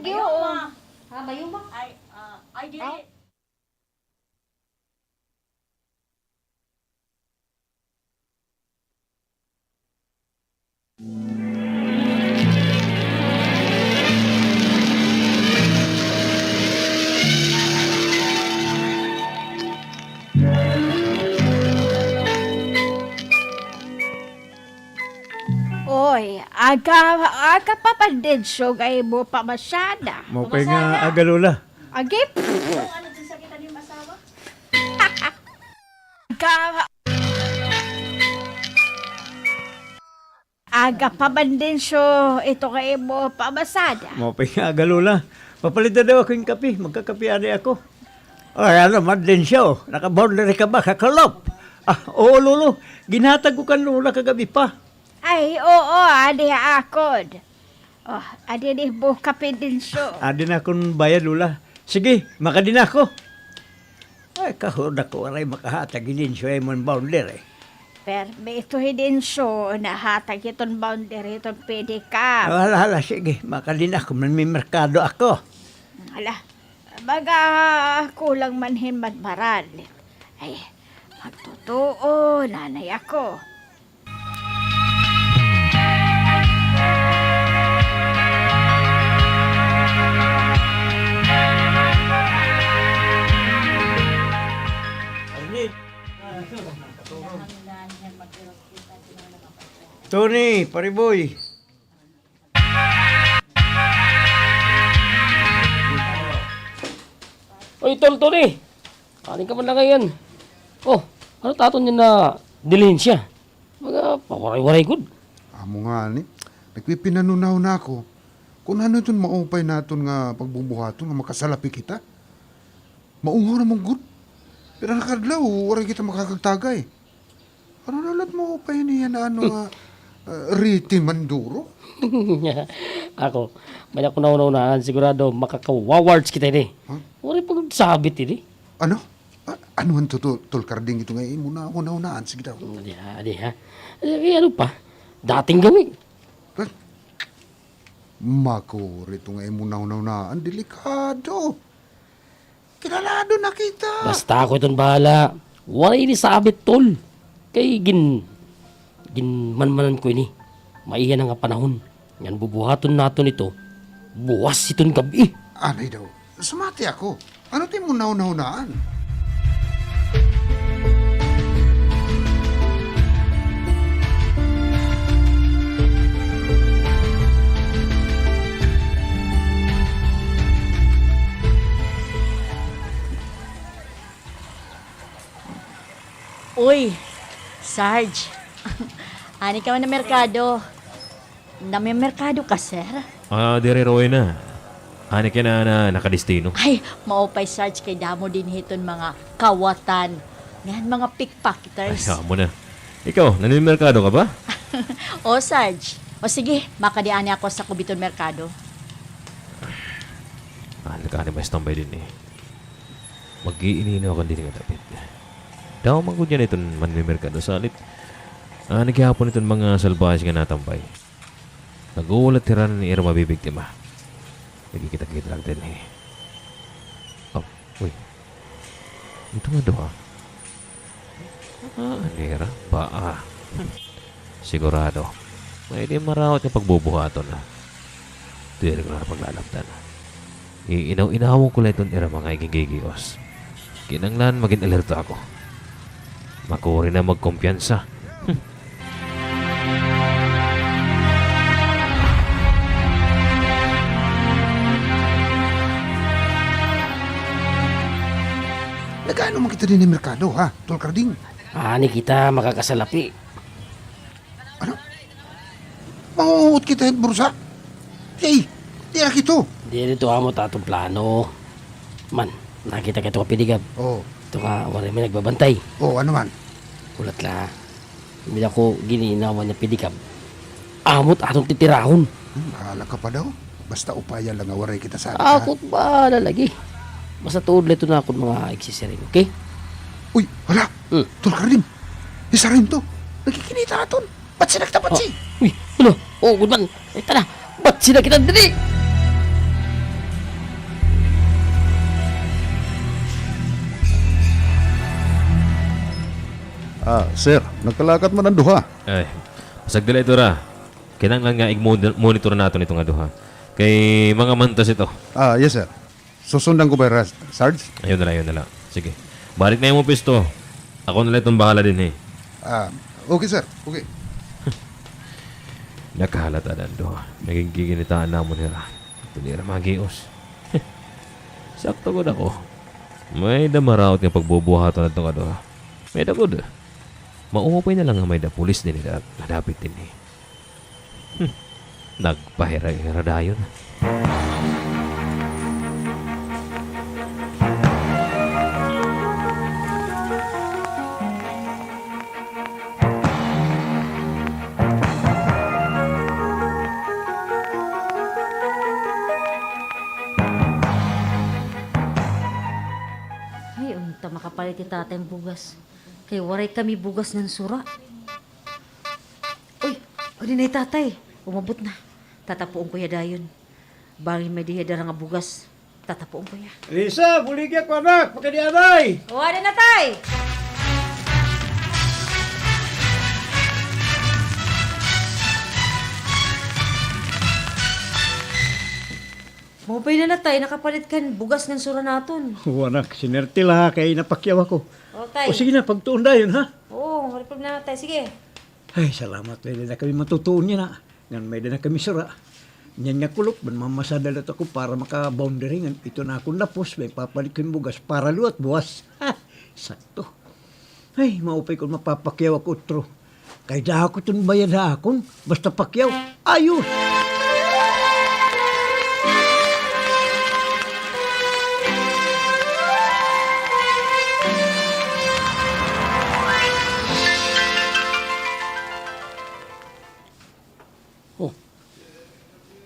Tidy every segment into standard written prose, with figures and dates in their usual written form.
Sige, Bayo oo. ma. Ha, bayo ba? Ay, dili. Oy, aga pa pa din so gay mo pa masyada. Mo pa nga agalula. Agip, Kung ano din sakitan yung asawa? aga pa man din so ito kay mo pa masada. Mo pa nga agalula. Papalitan daw ako yung kape. Magkakapiari ako. Ay, ano, madlin siya, oh. Naka-boundary ka ba? Kakalop. Oo, Lolo. Ginhatag ko kan Lula kagabi pa. Ay, oo, adi akod. Oh, adi ni buka din so. Adi na akong bayad, Lula. Sige, makadin ako. Ay, kahod ako. Aray, makahatag. Ilin siya yung boundary. Pero may ito din so, nahatag itong boundary, itong pedicab. Hala, sige. Makadin ako. May merkado ako. Hala, baga kulang manhin madmaral. Ay, magtotoo, nanay ako. Tony, pariboy. Oy, Tol, kanin ka man lang ngayon. Oh, ano taton niya na dilensya? Mga pawaray-waray good. Amo nga ni. Nagpipinanunaw na ako. Kung ano itong maupay naton nga pagbubuhaton nga makasalapi kita. Maungaw na mong good. Pero nakadlaw, wala kita makakagtagay. Ano nalat maupay niya na ano nga Riti Manduro? Ako, may ako naunahan, sigurado makaka-awards kita ini. Huh? Wala pag sabit ini. Ano? Ano ang tulkarding ito ngayon? Muna ako naunaan. Sige daw. Adi ha. Ano pa? Dating gawin. Mako, rito ngayon muna ako naunaan. Delikado. Kinalado na kita. Basta ako itong bahala. Wala ini sabit, Tol. Kay ginmanmanan ko ini. Maiyan nga panahon. Yan bubuhaton nato nito. Buwas itong gabi. Anay daw. Sumati ako. Ano tayo mo naunaan? Uy, Sarge. Ani ka man na merkado. May merkado ka, sir? Dire Roy na. Hani ka na nakadestino. Ay, maupay Sarge kay damo din hiton mga kawatan. Ngayon mga Ay, pickpocketers. mo na. Ikaw, nanimerkado ka ba? O, Sarge. O sige, makadiani ako sa Kubiton Merkado. Nagkani ba istambay din eh. Mag-iinino ako din nga tapit. Daw man ko dyan itong manmimerkado salit. Naghihapon itong mga salbahis nga natambay. Nag-uulat tiranan ni Irma bibigtima. Nagkikita-kita lang din eh. Oh, uy. Ito nga daw nira. Sigurado. May di marawat yung pagbubuhaton na. Tuwira ko na paglalabdan. Iinaw-inawang ko lang itong ira mga igigigiyos. Kinanglan maging alerto ako. Makuri na magkumpiyansa. Nagano man kita din ng merkado, ha? Tulkarding. Ani kita makakasalapi. Ano? Mangungut kita yung bursa? Hey, di na kito. Di dito amo tatong plano. Man, nakita ka ito ka pidigab. Oh, Ito ka, wala may nagbabantay. ano man? Ulat la. Hindi ako gininawan niya pidigab. Amot atong titirahon. Bahala ka pa daw. Basta upaya lang nga waray kita sa akin, ha? Akot ba lagi? Basta tuod ito na akong mga eksisering, okay? Uy, hala! Hmm. Tulkarding! Isa rin to. Nagkikinita aton. Ba't sinagtapat si? Uy, ano? Oh, good man. Ay, tala. Ba't sila kita dali? Sir, nagkalakat man ang duha. Ay, pasagdala ito ra. Kinanglan nga i-monitor natin itong aduha. Kay mga mantas ito. Yes sir. Susundan ko ba, Sarge? Ayun na lang. Sige. Balik na yung mo pisto. Ako na lang itong bahala din eh. Okay sir, okay. Nakahalata na doha. Naging giginitaan na mo nila. Ito nila mga gios. Sakto ko na ko. May damaraot nga pagbubuhato na itong aduha. May dagod. Maumupay na lang nga may da pulis din nila at nadapit din eh. Nagpahira-hira dayon. Ay, unta makapalit ti tatay ang bugas. Kay waray kami bugas ng sura. Uy, ano na tatay? Umabot na. Tatapuon ko ya dayon. Bangin may diya nga bugas. Tatapuon ko ya. Lisa, buligya ko anak, pagkadianay! O, ano na tay? Mupay na tay, nakapalit kan bugas ng sura naton. Anak, sinerte la kay napakyaw ako. O tay. O sige na, pagtuon dayon ha. Oo, wala problema tay. Sige. Ay, salamat. May na kami matutuon niya na. Ngan may na kami sura. Nyan nga kulop, man mamasadalat ako para maka-boundary. Ngan ito na akong napos, may papalit ko yung bugas para luwat buwas. Ha, sakto. Ay, maupay ko mapapakyaw ako utro. Kay da ako itong bayad ha akong, basta pakyaw, ayos!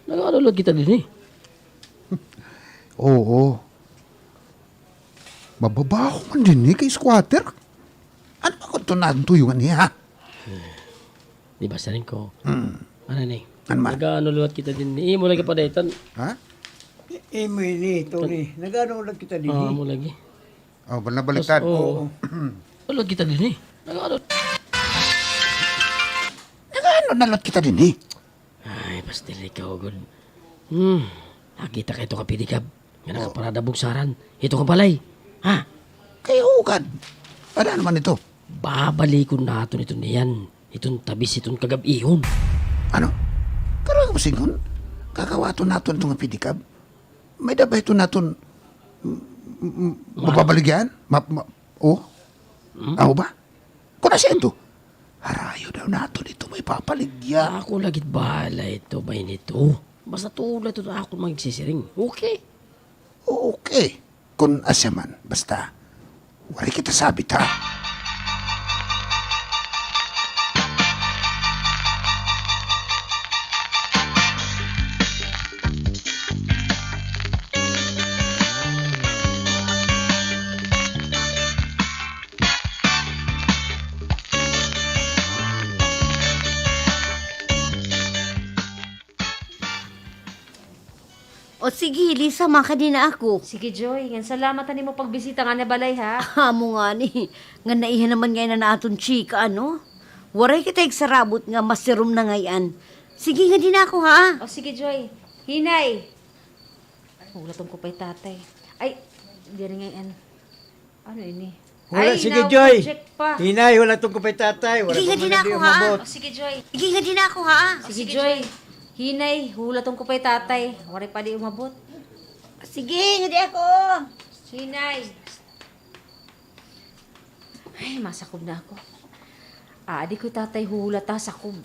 Nag-aalala kita din eh. Oo. Mababaho man din kay squatter. Ano ba kung tunaduyungan niya, ha? Di ba sarin ko? Ano ni? Ano man? Nag-aalala kita din eh. Mo lagi pa daytan. Ha? Imo ini, Tony. Nagano lang kita din. Mo lagi. Oh, nabaliktad. Oo. Alala kita din eh. Nag-aalala. Nagano nalat kita din, eh? Ay, pastil ikaw, good. Nakita ka ito kapinikab. Nga nakaparada bugsaran. Ito kang balay. Ha? Kaya ugad. Ano naman ito? Babalikon natin ito niyan. Itong tabis, itong kagab-ihon. Ano? Karang masingon? Kakawato naton itong pinikab? May dabay ito naton mababaligyan? Ako ba? Kung nasa ito, harayo daw naton ito may papaligyan. Ako lagit bahala ito, may nito. Basta tulad ito ako magsisiring. Okay. Okay. Kung asya man, basta, wala kita sabit, ha? O sige, Lisa, makadina ako. Sige, Joy. Nga salamat na mo pagbisita nga na balay, ha? Amo nga ni, nga naihan naman ngayon na naton chika, ano? Waray kita sarabot nga masirum na ngayon. Sige nga din ako, ha? O, sige, Joy. Hinay. Ulatong ko pa'y tatay. Ay, hindi rin ngayon. Ano ini? Wala, Ay, sige, Joy. na-project pa. Hinay, wala itong kupay tatay. Wala Sige, pa di man na hindi ako, ha? umabot. O, sige, Joy. Sige nga din ako, ha? Sige, Joy. Hinay, hulatong ko pa'y tatay. Waray pa di umabot. Sige nga din ako. Hinay. Ay, masakob na ako. Di ko tatay hulata sakob.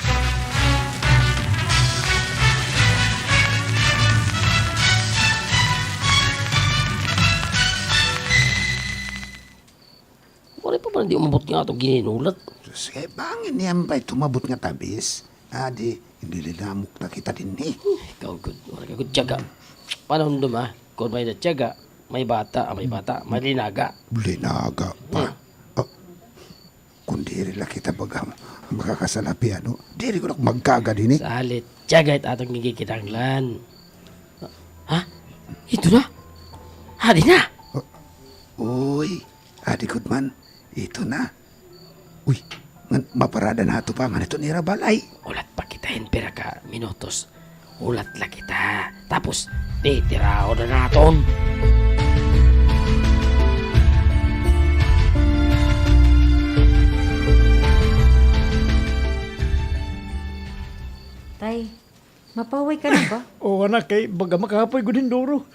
Wala pa di umabot nga itong gininulat. Sige, bangin niyan ba'y tumabot nga tabis? Di, hindi lilamok na kita din, eh. Ikaw, good. Wala ka good tiyaga. Paano nung duma? Kung may tiyaga, may bata, may linaga. Linaga pa. Kung diri lang kita baga makakasalapi, ano? Diri ko na magkaga din, eh. Sa halit, tiyaga at atong gigikinanglan. Ha? Ito na? Hadi na? Uy, adi good man. Ito na. Uy, maparada na ito pa nga nito ni Rabalay. Ulat pa kita pera ka minutos. Ulat la kita. Tapos, titiraw na naton. Tay, mapaway ka na ba? O anak, kay baga makapoy ko din duro.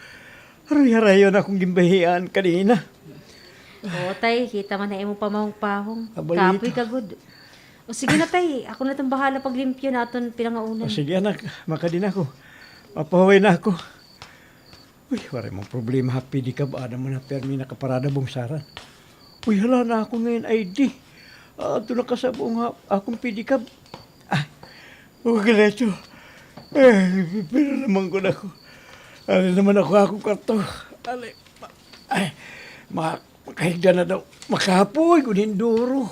Haray-harayon akong gimbahian kanina. Oo, tay, kita man na mo pamahong-pahong. Abalito. Kapoy ka good. O sige na, tay. Ako na itong bahala paglimpyo naton pinangaunan. O sige anak, makadin ako. Mapahuwi na ako. Uy, wala mong problema. Happy di ka ba? Ada mo na permi nakaparada bungsaran. Uy, hala na ako ngayon ID. Ito na kasabong akong pedicab. Huwag ka na ito. Pero naman ko na ako. Ano naman ako karto. Makahigda na daw. Makapoy ko din duro.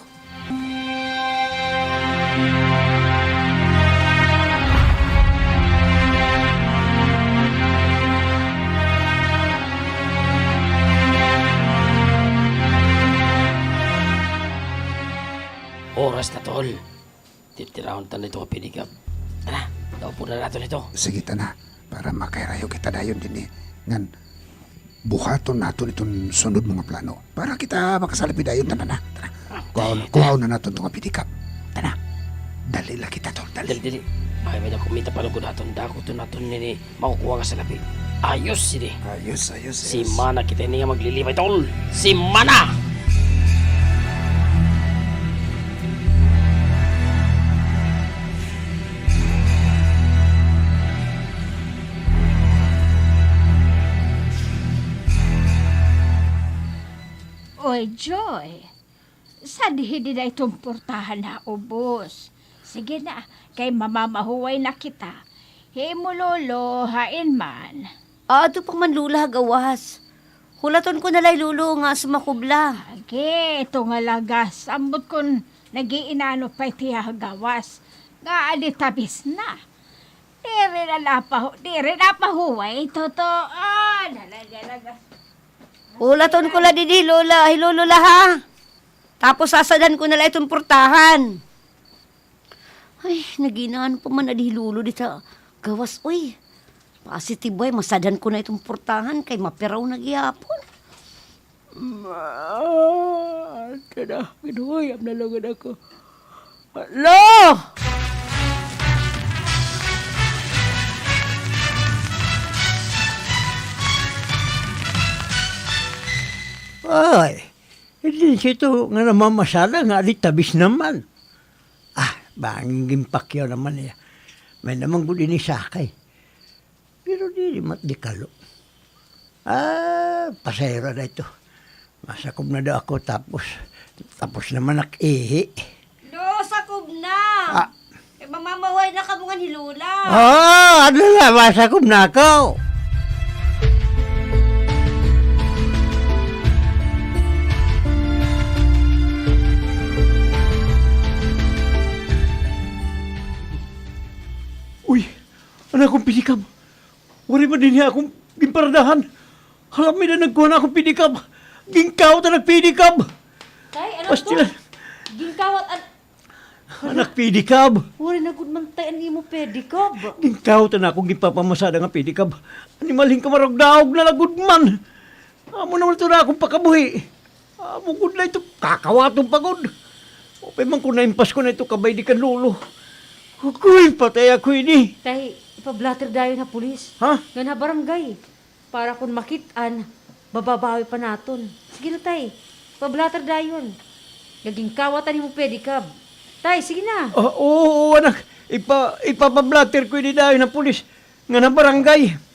Oras na tol. Titirahon ta nito pinikap. Tara, daupo na natin ito. Sige na, para makairayo kita dayon din ngan buhaton naton itong sunod mga plano. Para kita makasalapi dayon na. Tara, kuhaw na naton itong pitikap. Tara, dali lang kita tol, dali. Dili. Ay, may kumita pa lugod natin. Dako to natin nini. Makukuha ka sa labi. Ayos sini. Ayos. Si Mana kita niya maglilibay tol. Si Mana! Oy, Joy. Sa di na itong portahan na ubos. Sige na, kay mamamahuway na kita. Himo lolo, hain man. Ito pang manlula gawas. Hulaton ko nalay lulo nga sumakubla. Age, ito nga lagas. Ambot kon nagiinano pa itiya gawas. Nga alitabis na. Dire na pahuway. Totoo. Nalagalagas. Hulaton ko la didi, lola. Hilolola ha. Tapos sasadan ko nala itong portahan. Ay, naginaan pa man adilulo di sa gawas. Uy, positive boy, masadan ko na itong portahan kay mapiraw na gihapon. Tada, ginuhayam na lang ako. Hello! Ay, hindi sito nga namamasala nga di tabis naman. Banging gimpakyaw naman niya. May naman gudi ni sakay. Pero di mat di kalo. Pasayro na ito. Masakob na daw ako tapos naman nakihi. Lo, sakob na! Eh, mamamaway na ka mga ni Lola. Ano na, masakob na ako. Uy, ano akong pinikab? Wari ba din niya akong gimparadahan? Halam mi na nagkuha na akong pinikab. Gingkaw ta nagpinikab. Tay, ano Pastilan, Gingkawat at... anak pinikab. Wari na good man tay, ani mo pedicab. Gingkaw ta na akong gipapamasada nga pinikab. Animalhin ka maragdaog na lagod man. Amo naman ito na akong pakabuhi. Amo gud na ito, kakawatong pagod. Upay man ko naimpas ko na ito kabay di kan lolo. Hukuy, patay ako ini. Tay, ipablatter dayon na pulis. Ha? Nga na barangay. Para kung makitaan, bababawi pa naton. Sige na tay, pablatter dayon. Naging kawatan mo pedicab. Tay, sige na. Oo, anak. Ipapablatter ko ini dahil na pulis. Nga na barangay.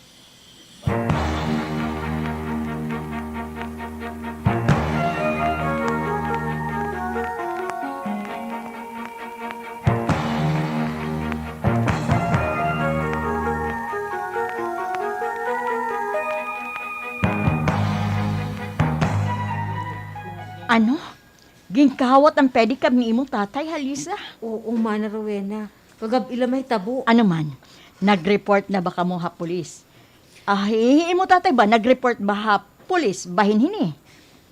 Ano? Gingkawat ang pedicab ni imong tatay, Halisa? Oo, mana Rowena. Kagab ilamay tabo. Ano man? Nag-report na ba ka mo ha, pulis? Imo tatay ba? Nag-report ba ha, pulis? Bahin hini?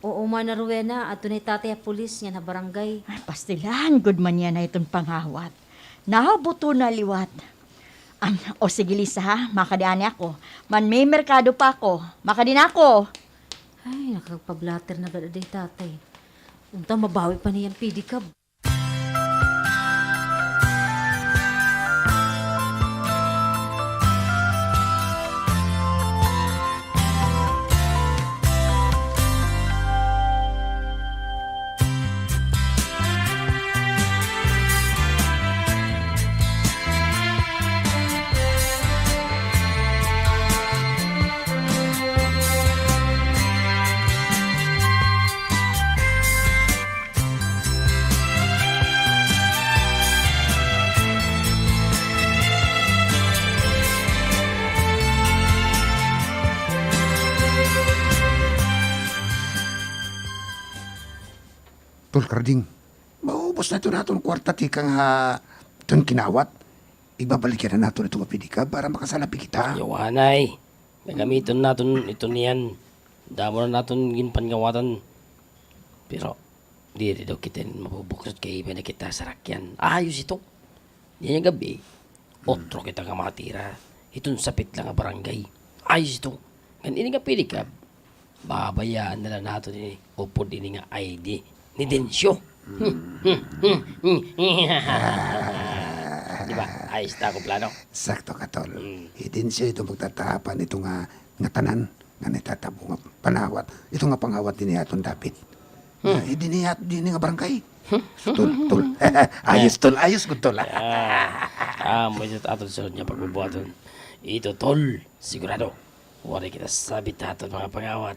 Oo man na Rowena, at tunay tatay a pulis nga na barangay. Ay, pastilan, good man yan na itong panghawat. Nahabuto na liwat. O sige Lisa ha, makadiani ako. Man may merkado pa ako, makadin ako. Ay, nakagpablatter na gada day tatay. Unta mabawi pa niyang pedicab. Tol Karding, maubos na ito natin kwarta ti kang itong kinawat. Ibabalikan na natin itong apidika para makasalapi kita. Yohanay, gagamitin natin ito niyan. Damo na natin ginpangawatan. Pero, di daw kita mabubuksot kay iba na kita sa rakyan. Ayos ito. Yan yung gabi, otro kita nga matira. Itong sapit lang ang barangay. Ayos ito. Ganun nga pili ka. Babayaan na lang natin ni upo din nga ID ni Densyo. Di ba? Ayos na ako plano. Sakto ka, Tol. Idin siya ito magtatapan ito nga tanan nga nitatapo nga panawat. Ito nga pangawat din niya itong dapit. Idin niya nga barangay. Tol. Ayos, Tol. Ayos ko, Tol. Mo ito aton sa niya pagbubuhaton. Ito, tol. Sigurado. Wala kita sabit aton mga pangawat.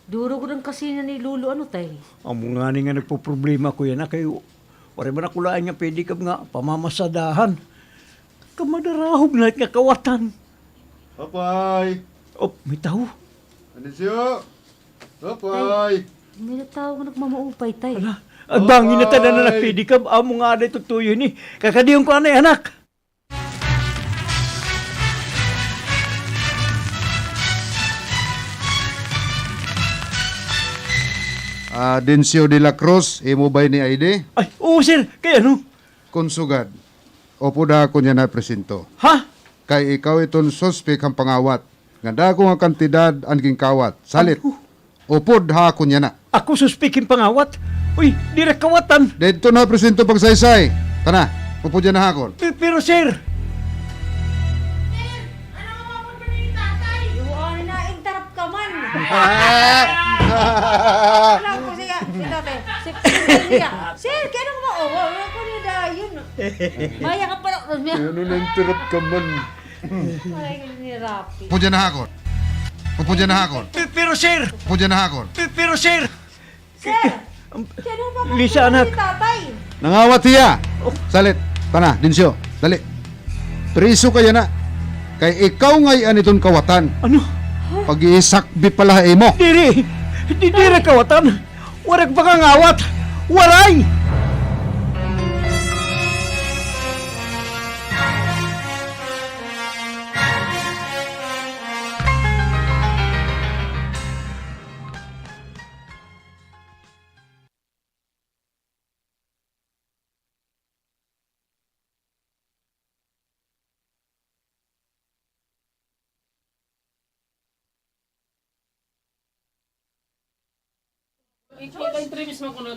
Duro ko rin kasi na ni Lulu ano tay. Amo nga ni nga nagpo-problema ko yan na kayo. Wala ba nakulaan nga pwede ka nga pamamasadahan. Kamadarahog na nga kawatan. Papay! Oh, may tao. Ano siya? Papay! May natawag na nagmamaupay tay. Ala, agbangin na tanan na pwede ka. Amo nga na tutuyo ni. Kakadiyong ko anay anak. Densyo de la Cruz, imo bay ni ID? Ay, oo sir. Kaya ano? Konsugad. Opo da ako niya na presento. Ha? Kay ikaw iton suspek ang pangawat. Nga dako nga kantidad ang kawat. Salit. Opo da ako niya na. Ako suspikin pangawat. Uy, direk kawatan. Dito na presento pagsaysay. Tana, upo dyan na hakon. Pero sir, Iwan na, interrupt ka man. Alam ko siya, si tatay. Sir, kaya nang maawa. Wala ko niya dayon. Maya ka pala. Ano na interrupt ka man? Ay, ni Rapi. Upo dyan na hakon. Upo dyan na hakon. pero sir, Upo dyan na hakon. pero sir. Sir, kaya nang maawa Lisa, anak. si tatay. Nangawat siya. Salit. Tana, Densyo. Dali. Priso kaya na. Kay ikaw ngayon itong kawatan. Ano? Pag-iisakbi pala imo. Di direk kawatan. Warak pangangawat. Waray! Ikaw ka-interviews mo ko niya.